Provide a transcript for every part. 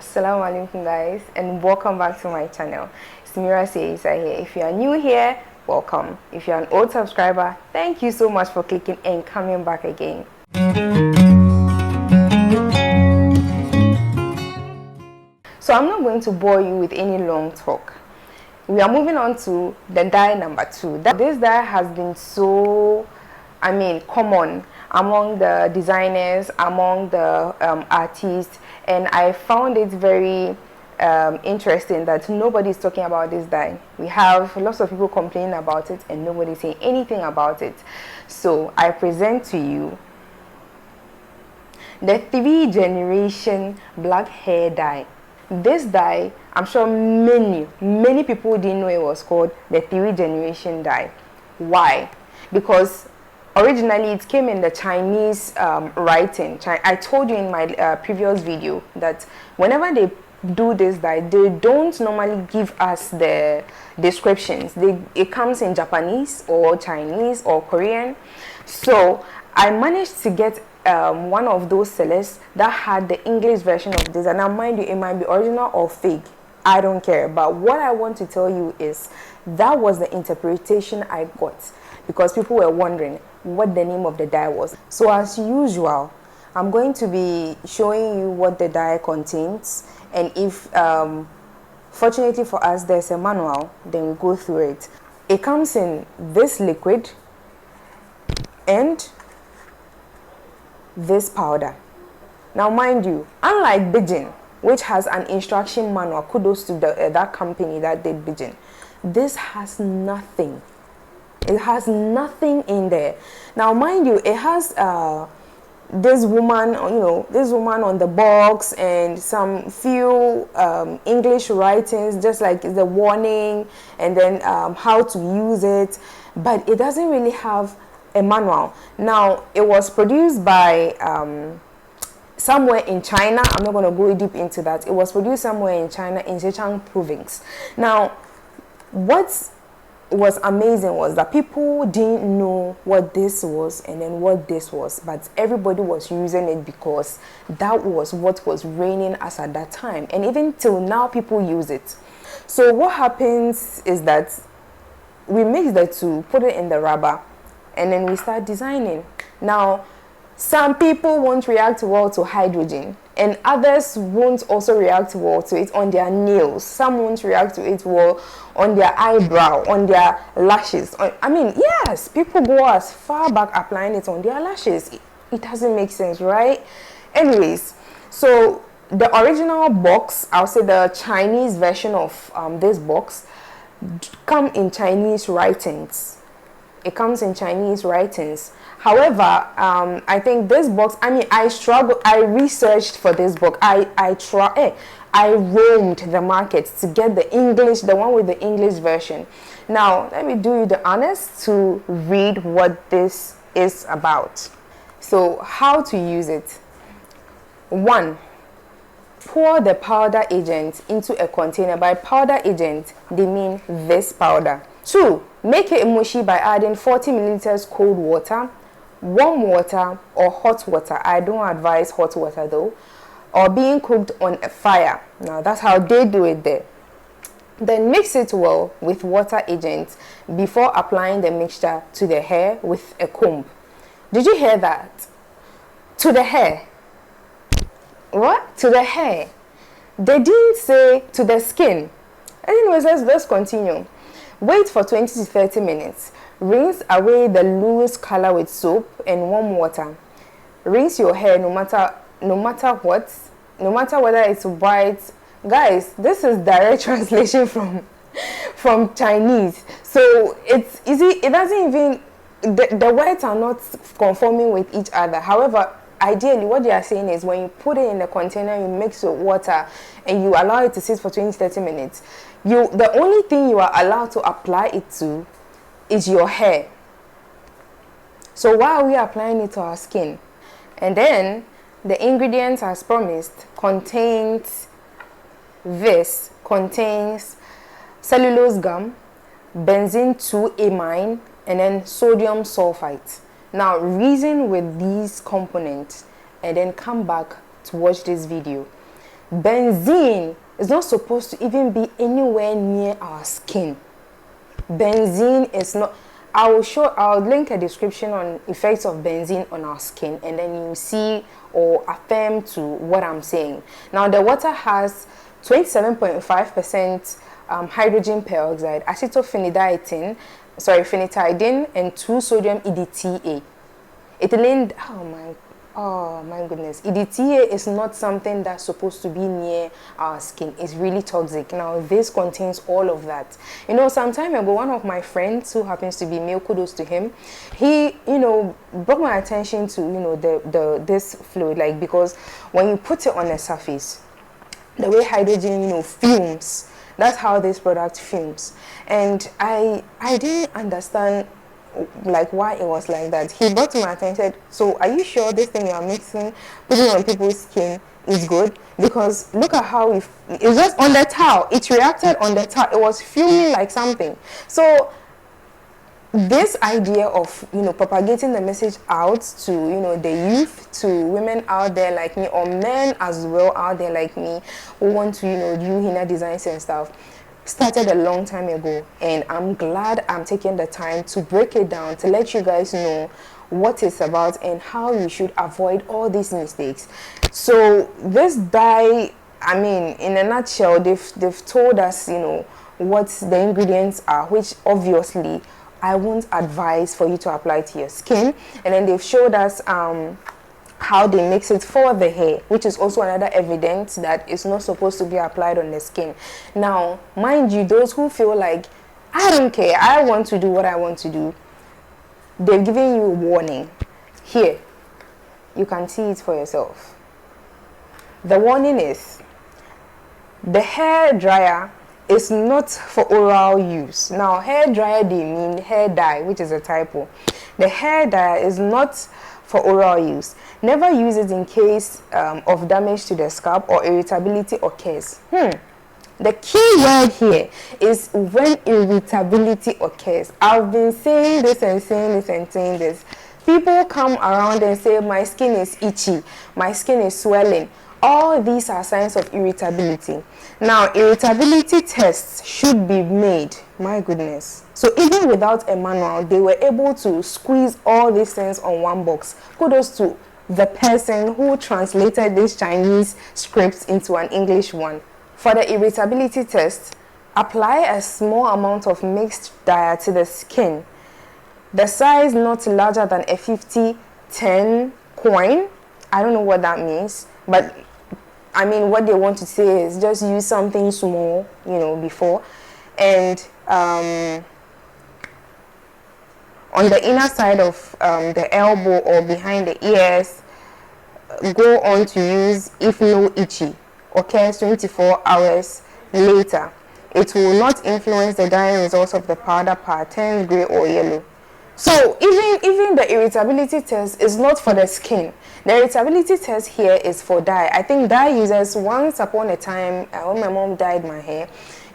Assalamu alaikum guys, and welcome back to my channel. It's Mira Says here. If you are new here, welcome. If you're an old subscriber, thank you so much for clicking and coming back again. So I'm not going to bore you with any long talk. We are moving on to the dye number 2. This dye has been so, common among the designers, among the artists, and I found it very interesting that nobody is talking about this dye. We have lots of people complaining about it and nobody saying anything about it. So I present to you the 3 generation black hair dye. This dye, I'm sure many people didn't know it was called the 3 generation dye. Why? Because originally it came in the Chinese writing. I told you in my previous video that whenever they do this dye, they don't normally give us the descriptions. It comes in Japanese or Chinese or Korean. So I managed to get one of those sellers that had the English version of this, and now mind you, it might be original or fake, I don't care, but what I want to tell you is that was the interpretation I got, because people were wondering what the name of the dye was. So as usual, I'm going to be showing you what the dye contains, and if fortunately for us there's a manual, then we go through it. It comes in this liquid and this powder. Now mind you, unlike benzene, which has an instruction manual, kudos to that company that did benzene, this has nothing. It has nothing in there. Now mind you, it has this woman on the box and some few English writings, just like the warning and then how to use it, but it doesn't really have a manual. Now it was produced by somewhere in China. I'm not going to go deep into that. It was produced somewhere in China, in Zhejiang province. Now what was amazing was that people didn't know what this was and then what this was, but everybody was using it because that was what was reigning as at that time, and even till now people use it. So what happens is that we mix the two, put it in the rubber, and then we start designing. Now some people won't react well to hydrogen, and others won't also react well to it on their nails. Some won't react to it well on their eyebrow, on their lashes. Yes, people go as far back applying it on their lashes. It doesn't make sense, right? Anyways, so the original box, I'll say the Chinese version of this box, come in Chinese writings. It comes in Chinese writings. However, I think this box, I researched for this book. I roamed the market to get the one with the English version. Now, let me do you the honest to read what this is about. So, how to use it. 1. Pour the powder agent into a container. By powder agent, they mean this powder. 2. Make it mushy by adding 40 milliliters cold water, warm water, or hot water. I don't advise hot water though, or being cooked on a fire. Now that's how they do it there. Then mix it well with water agent before applying the mixture to the hair with a comb. Did you hear that? To the hair. What? To the hair. They didn't say to the skin. Anyways, let's continue. Wait for 20 to 30 minutes. Rinse away the loose color with soap and warm water. Rinse your hair no matter what, no matter whether it's white. Guys, this is direct translation from Chinese. So it's easy. It doesn't even, the words are not conforming with each other. However, ideally what they are saying is when you put it in a container, you mix with water and you allow it to sit for 20-30 minutes, the only thing you are allowed to apply it to is your hair. So why are we applying it to our skin? And then the ingredients, as promised, contains cellulose gum, benzene 2-amine, and then sodium sulfite. Now reason with these components and then come back to watch this video. Benzene is not supposed to even be anywhere near our skin. Benzene is not. I'll link a description on effects of benzene on our skin, and then you see or affirm to what I'm saying. Now, the water has 27.5% hydrogen peroxide, phenitidine, and 2 sodium EDTA. Ethylene, oh my goodness. EDTA is not something that's supposed to be near our skin. It's really toxic. Now, this contains all of that. You know, some time ago, one of my friends who happens to be male, kudos to him, he, brought my attention to, this fluid, like, because when you put it on the surface, the way hydrogen, fumes, that's how this product fumes. And I didn't understand like why it was like that. He brought to my attention, so are you sure this thing you are mixing, putting on people's skin is good? Because look at how it's just on the towel. It reacted on the towel. It was fuming like something. So this idea of propagating the message out to the youth, to women out there like me, or men as well out there like me who want to do henna designs and stuff, started a long time ago, and I'm glad I'm taking the time to break it down to let you guys know what it's about and how you should avoid all these mistakes. So this dye, I mean, in a nutshell, they've told us what the ingredients are, which obviously I won't advise for you to apply to your skin. And then they've showed us how they mix it for the hair, which is also another evidence that it's not supposed to be applied on the skin. Now, mind you, those who feel like, I don't care, I want to do what I want to do, they're giving you a warning. Here, you can see it for yourself. The warning is, the hair dryer is not for oral use. Now, hair dryer, they mean hair dye, which is a typo. The hair dryer is not for oral use. Never use it in case of damage to the scalp or irritability occurs. The key word here is when irritability occurs. I've been saying this and saying this and saying this. People come around and say, my skin is itchy, my skin is swelling. All these are signs of irritability. Now, irritability tests should be made. My goodness. So even without a manual, they were able to squeeze all these things on one box. Kudos to the person who translated this Chinese script into an English one. For the irritability test, apply a small amount of mixed dye to the skin. The size not larger than a 50-10 coin. I don't know what that means, but I mean, what they want to say is just use something small, before. And on the inner side of the elbow or behind the ears, go on to use if no itchy. Occurs 24 hours later. It will not influence the dyeing results of the powder part, turns gray or yellow. So even the irritability test is not for the skin. The irritability test here is for dye. I think dye users, once upon a time, when my mom dyed my hair,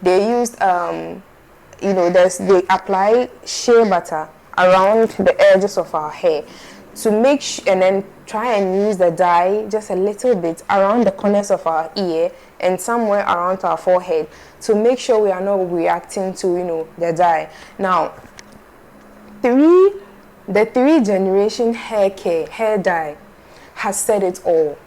they used they apply shea butter around the edges of our hair to make and then try and use the dye just a little bit around the corners of our ear and somewhere around our forehead to make sure we are not reacting to the dye. Now, the 3 generation hair dye has said it all.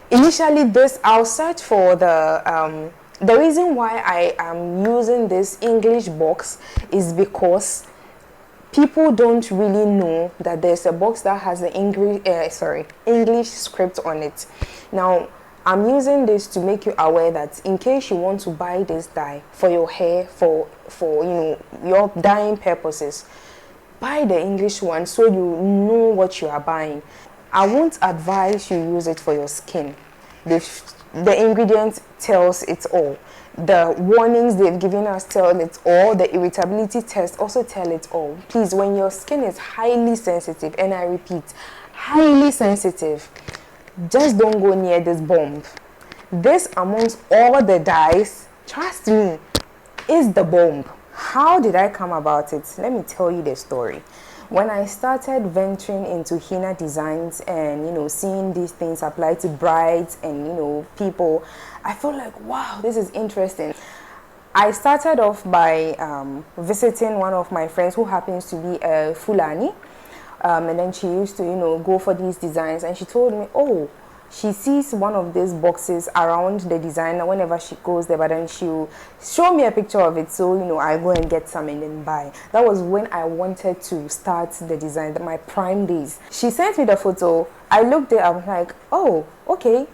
Initially, I'll search for the reason why I am using this English box is because people don't really know that there's a box that has the English script on it. Now, I'm using this to make you aware that in case you want to buy this dye for your hair, for your dyeing purposes, buy the English one so you know what you are buying. I won't advise you use it for your skin. The ingredient tells it all. The warnings they've given us tell it all. The irritability test also tell it all. Please, when your skin is highly sensitive, and I repeat, highly sensitive, just don't go near this bomb. This, amongst all the dyes, trust me, is the bomb. How did I come about it? Let me tell you the story. When I started venturing into henna designs and, you know, seeing these things applied to brides and, you know, people, I felt like, wow, this is interesting. I started off by visiting one of my friends who happens to be a Fulani, and then she used to, you know, go for these designs, and she told me, oh, she sees one of these boxes around the designer whenever she goes there, but then she'll show me a picture of it, so, you know, I go and get some and then buy. That was when I wanted to start the design, my prime days. She sent me the photo, I looked it up, like, oh, okay.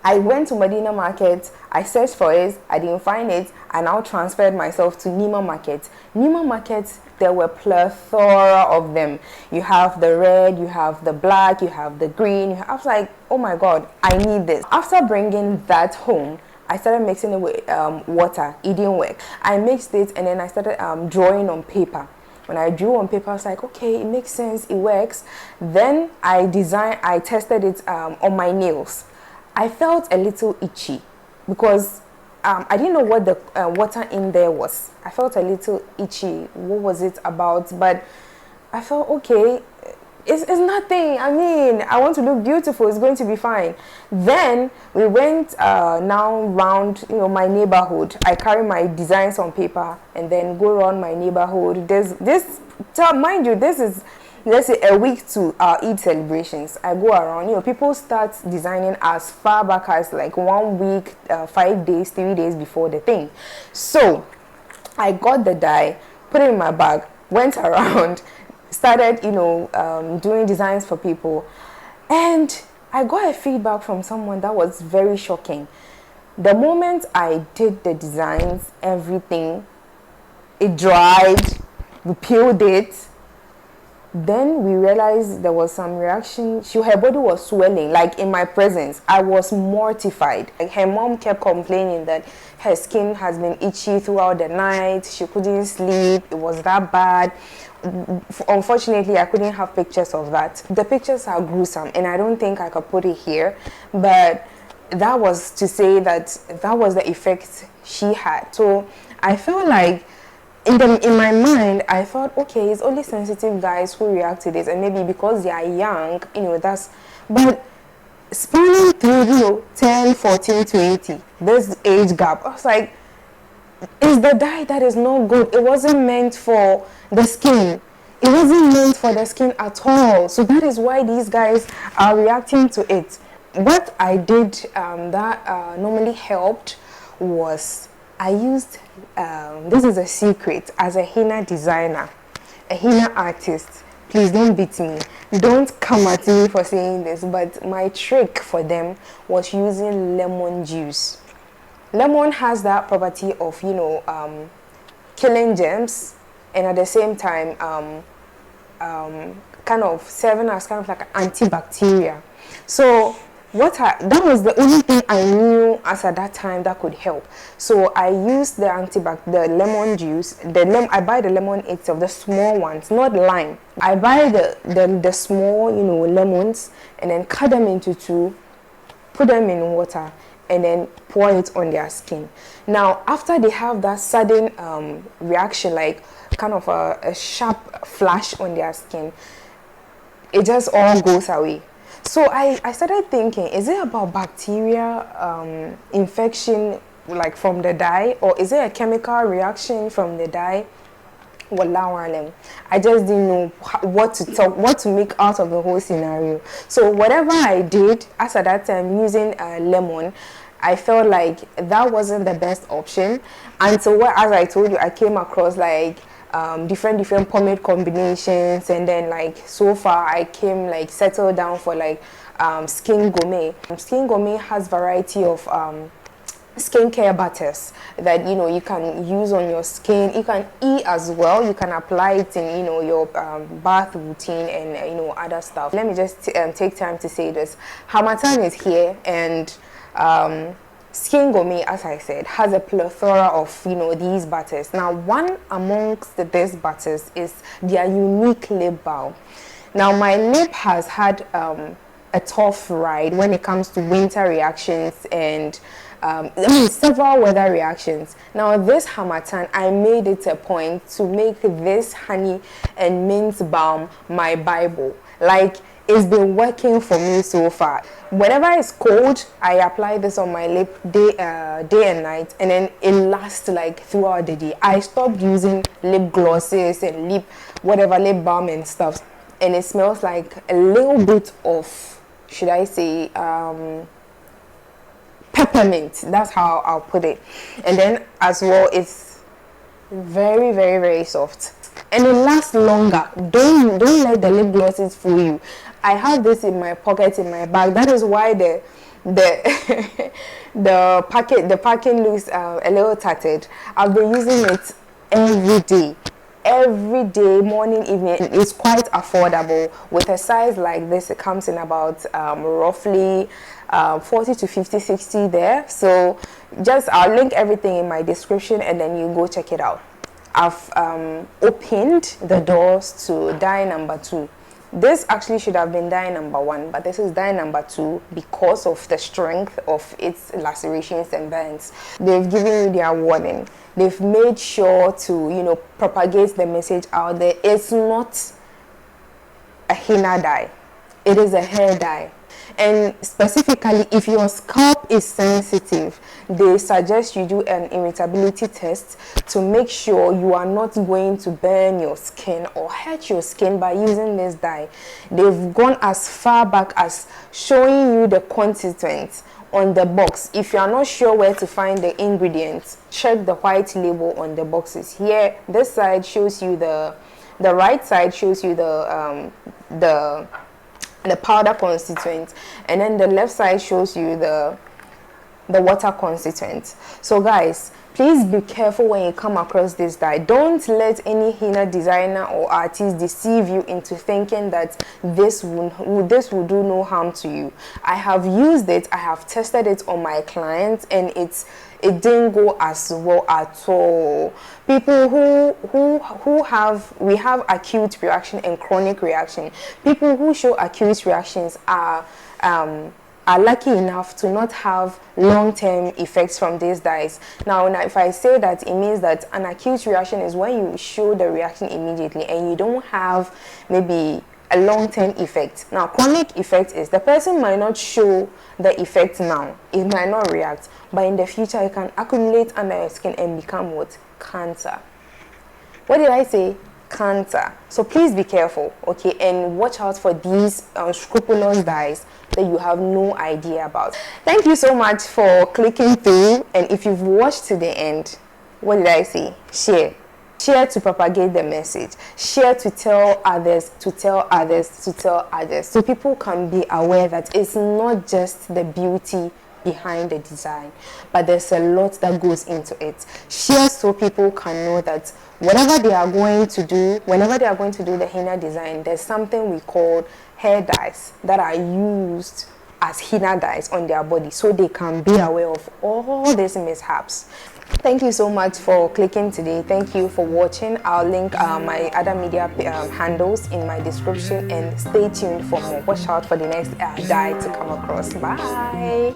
I went to Medina Market, I searched for it, I didn't find it, I now transferred myself to Nima Market. Nima Market, there were plethora of them. You have the red, you have the black, you have the green. I was like, oh my God, I need this. After bringing that home, I started mixing it with water. It didn't work. I mixed it and then I started drawing on paper. When I drew on paper, I was like, okay, it makes sense, it works. Then I tested it on my nails. I felt a little itchy because I didn't know what the water in there was. I felt a little itchy. What was it about? But I felt okay. It's nothing. I mean, I want to look beautiful. It's going to be fine. Then we went now round, you know, my neighborhood. I carry my designs on paper and then go around my neighborhood. Mind you, this is, let's say, a week to our Eid celebrations. I go around, you know, people start designing as far back as like 1 week, 5 days, 3 days before the thing. So I got the dye, put it in my bag, went around, started, you know, doing designs for people, and I got a feedback from someone that was very shocking. The moment I did the designs, everything, it dried, we peeled it. Then we realized there was some reaction. Her body was swelling, like in my presence. I was mortified. Like, her mom kept complaining that her skin has been itchy throughout the night. She couldn't sleep. It was that bad. Unfortunately, I couldn't have pictures of that. The pictures are gruesome, and I don't think I could put it here. But that was to say that that was the effect she had. So I felt like, in my mind, I thought, okay, it's only sensitive guys who react to this, and maybe because they are young, you know, but spanning through, you know, 10, 14, 20, this age gap, I was like, it's the dye that is not good. It wasn't meant for the skin. It wasn't meant for the skin at all. So that is why these guys are reacting to it. What I did that normally helped was I used, this is a secret, as a henna designer, a henna artist, please don't beat me, don't come at me for saying this, but my trick for them was using lemon juice. Lemon has that property of, you know, killing germs, and at the same time, kind of serving as kind of like an antibacterial. So that was the only thing I knew as at that time that could help. So I used the lemon juice. I buy the lemon itself, the small ones, not lime. I buy the small, you know, lemons, and then cut them into two, put them in water, and then pour it on their skin. Now, after they have that sudden reaction, like kind of a sharp flash on their skin, it just all goes away. So I started thinking, is it about bacteria infection, like from the dye, or is it a chemical reaction from the dye? I just didn't know what to make out of the whole scenario. So whatever I did, as at that time, using lemon, I felt like that wasn't the best option. And so, as I told you, I came across like different pomade combinations, and then like so far I came like settled down for like Skin Gourmet. Skin Gourmet has variety of skincare butters that, you know, you can use on your skin. You can eat as well. You can apply it in, you know, your bath routine and you know, other stuff. Let me just take time to say this. Harmattan is here, and Skin Gourmet, as I said, has a plethora of, you know, these butters. Now, one amongst these butters is their unique lip balm. Now, my lip has had a tough ride when it comes to winter reactions and several weather reactions. Now this harmattan, I made it a point to make this honey and mint balm my Bible. Like, it's been working for me so far. Whenever it's cold, I apply this on my lip day and night, and then it lasts like throughout the day. I stopped using lip glosses and lip lip balm and stuff, and it smells like a little bit of, should I say, peppermint. That's how I'll put it. And then as well, it's very, very, very soft, and it lasts longer. Don't let the lip glosses fool you. I have this in my pocket, in my bag. That is why the the packing looks a little tattered. I've been using it every day, morning, evening. It's quite affordable. With a size like this, it comes in about roughly 40 to 50, 60 there. So I'll link everything in my description, and then you go check it out. I've opened the doors to dye number 2. This actually should have been dye number 1, but this is dye number 2 because of the strength of its lacerations and burns. They've given you their warning. They've made sure to, propagate the message out there. It's not a henna dye. It is a hair dye. And specifically, if your scalp is sensitive, they suggest you do an irritability test to make sure you are not going to burn your skin or hurt your skin by using this dye. They've gone as far back as showing you the constituents on the box. If you are not sure where to find the ingredients, check the white label on the boxes. Here, this side shows you the right side shows you the powder constituent, and then the left side shows you the water constituent. So guys, please be careful when you come across this dye. Don't let any henna designer or artist deceive you into thinking that this will do no harm to you. I have used it, I have tested it on my clients, and it didn't go as well at all. People we have acute reaction and chronic reaction. People who show acute reactions are lucky enough to not have long-term effects from these dyes. Now, if I say that, it means that an acute reaction is when you show the reaction immediately and you don't have maybe a long-term effect. Now, chronic effect is the person might not show the effect now, it might not react, but in the future it can accumulate under your skin and become what? Cancer. What did I say? Cancer. So please be careful, okay, and watch out for these unscrupulous dyes that you have no idea about. Thank you so much for clicking through, and if you've watched to the end, what did I say? Share to propagate the message. Share to tell others, to tell others, to tell others, so people can be aware that it's not just the beauty behind the design, but there's a lot that goes into it. Share so people can know that whatever they are going to do, whenever they are going to do the henna design, there's something we call hair dyes that are used as henna dyes on their body, so they can be aware of all these mishaps. Thank you so much for clicking today. Thank you for watching. I'll link my other media handles in my description, and stay tuned for more. Watch out for the next dye to come across. Bye.